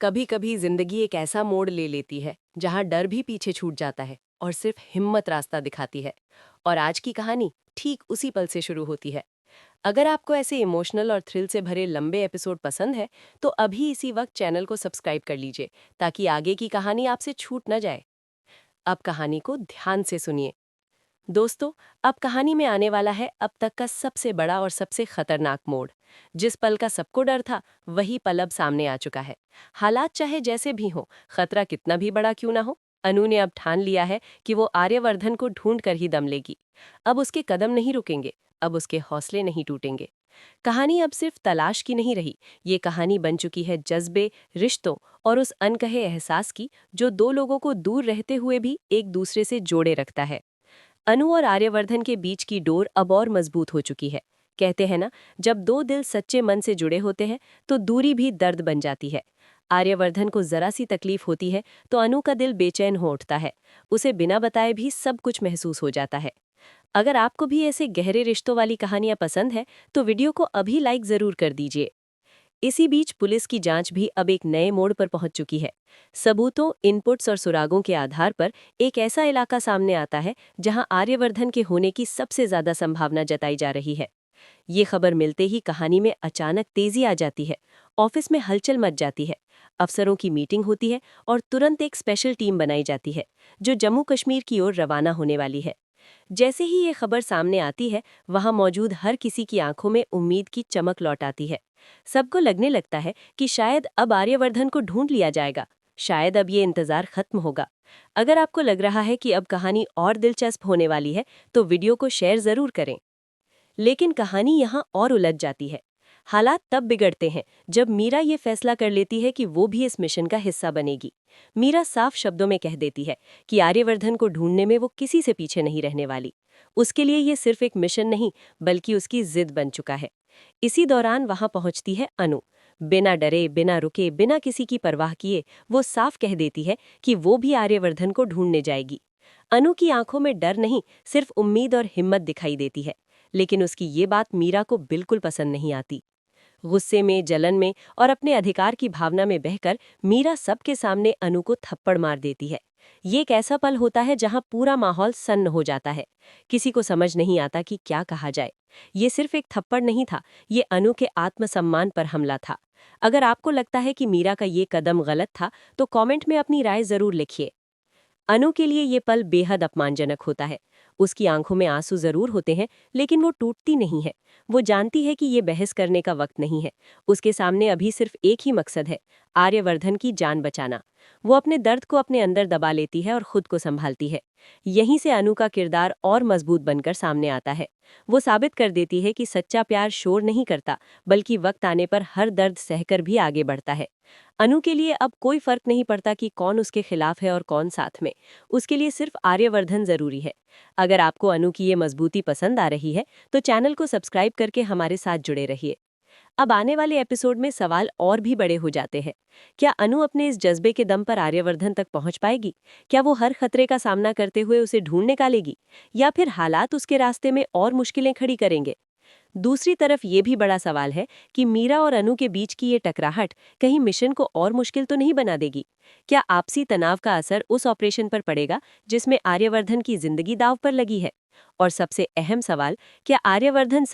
कभी कभी जिंदगी एक ऐसा मोड़ ले लेती है जहां डर भी पीछे छूट जाता है और सिर्फ हिम्मत रास्ता दिखाती है। और आज की कहानी ठीक उसी पल से शुरू होती है। अगर आपको ऐसे इमोशनल और थ्रिल से भरे लंबे एपिसोड पसंद है तो अभी इसी वक्त चैनल को सब्सक्राइब कर लीजिए ताकि आगे की कहानी आपसे छूट न जाए। अब कहानी को ध्यान से सुनिए। दोस्तों, अब कहानी में आने वाला है अब तक का सबसे बड़ा और सबसे खतरनाक मोड़। जिस पल का सबको डर था वही पल अब सामने आ चुका है। हालात चाहे जैसे भी हो, खतरा कितना भी बड़ा क्यों ना हो, अनु ने अब ठान लिया है कि वो आर्यवर्धन को ढूंढ कर ही दम लेगी। अब उसके कदम नहीं रुकेंगे, अब उसके हौसले नहीं टूटेंगे। कहानी अब सिर्फ तलाश की नहीं रही, ये कहानी बन चुकी है जज्बे, रिश्तों और उस अनकहे एहसास की जो दो लोगों को दूर रहते हुए भी एक दूसरे से जोड़े रखता है। अनु और आर्यवर्धन के बीच की डोर अब और मजबूत हो चुकी है। कहते हैं ना, जब दो दिल सच्चे मन से जुड़े होते हैं तो दूरी भी दर्द बन जाती है। आर्यवर्धन को जरा सी तकलीफ होती है तो अनु का दिल बेचैन हो उठता है। उसे बिना बताए भी सब कुछ महसूस हो जाता है। अगर आपको भी ऐसे गहरे रिश्तों वाली कहानियां पसंद है तो वीडियो को अभी लाइक जरूर कर दीजिए। इसी बीच पुलिस की जांच भी अब एक नए मोड़ पर पहुंच चुकी है। सबूतों, इनपुट्स और सुरागों के आधार पर एक ऐसा इलाका सामने आता है जहां आर्यवर्धन के होने की सबसे ज्यादा संभावना जताई जा रही है। ये खबर मिलते ही कहानी में अचानक तेजी आ जाती है। ऑफिस में हलचल मच जाती है। अफसरों की मीटिंग होती है और तुरंत एक स्पेशल टीम बनाई जाती है जो जम्मू कश्मीर की ओर रवाना होने वाली है। जैसे ही ये खबर सामने आती है, वहां मौजूद हर किसी की आंखों में उम्मीद की चमक लौट आती है। सबको लगने लगता है कि शायद अब आर्यवर्धन को ढूंढ लिया जाएगा, शायद अब ये इंतजार खत्म होगा। अगर आपको लग रहा है कि अब कहानी और दिलचस्प होने वाली है तो वीडियो को शेयर जरूर करें। लेकिन कहानी यहाँ और उलझ जाती है। हालात तब बिगड़ते हैं जब मीरा ये फैसला कर लेती है कि वो भी इस मिशन का हिस्सा बनेगी। मीरा साफ शब्दों में कह देती है कि आर्यवर्धन को ढूंढने में वो किसी से पीछे नहीं रहने वाली। उसके लिए ये सिर्फ एक मिशन नहीं बल्कि उसकी जिद बन चुका है। इसी दौरान वहां पहुंचती है अनु। बिना डरे, बिना रुके, बिना किसी की परवाह किए वो साफ कह देती है कि वो भी आर्यवर्धन को ढूंढने जाएगी। अनु की आंखों में डर नहीं, सिर्फ उम्मीद और हिम्मत दिखाई देती है। लेकिन उसकी ये बात मीरा को बिल्कुल पसंद नहीं आती। गुस्से में, जलन में और अपने अधिकार की भावना में बहकर मीरा सबके सामने अनु को थप्पड़ मार देती है। ये एक ऐसा पल होता है जहां पूरा माहौल सन्न हो जाता है। किसी को समझ नहीं आता कि क्या कहा जाए। ये सिर्फ एक थप्पड़ नहीं था, ये अनु के आत्मसम्मान पर हमला था। अगर आपको लगता है कि मीरा का ये कदम गलत था तो कमेंट में अपनी राय जरूर लिखिए। अनु के लिए ये पल बेहद अपमानजनक होता है। उसकी आंखों में आंसू जरूर होते हैं लेकिन वो टूटती नहीं है। वो जानती है कि ये बहस करने का वक्त नहीं है। उसके सामने अभी सिर्फ एक ही मकसद है, आर्यवर्धन की जान बचाना। वो अपने दर्द को अपने अंदर दबा लेती है और खुद को संभालती है। यहीं से अनु का किरदार और मजबूत बनकर सामने आता है। वो साबित कर देती है कि सच्चा प्यार शोर नहीं करता बल्कि वक्त आने पर हर दर्द सहकर भी आगे बढ़ता है। अनु के लिए अब कोई फर्क नहीं पड़ता कि कौन उसके खिलाफ है और कौन साथ में। उसके लिए सिर्फ आर्यवर्धन जरूरी है। अगर आपको अनु की ये मजबूती पसंद आ रही है तो चैनल को सब्सक्राइब करके हमारे साथ जुड़े रहिए। अब आने वाले एपिसोड में सवाल और भी बड़े हो जाते हैं। क्या अनु अपने इस जज्बे के दम पर आर्यवर्धन तक पहुंच पाएगी? क्या वो हर खतरे का सामना करते हुए उसे ढूंढ निकालेगी, या फिर हालात उसके रास्ते में और मुश्किलें खड़ी करेंगे? दूसरी तरफ ये भी बड़ा सवाल है कि मीरा और अनु के बीच की ये टकराहट कहीं मिशन को और मुश्किल तो नहीं बना देगी? क्या आपसी तनाव का असर उस ऑपरेशन पर पड़ेगा जिसमें आर्यवर्धन की जिंदगी दांव पर लगी है? और सबसे अहम सवाल, क्या आर्यवर्धन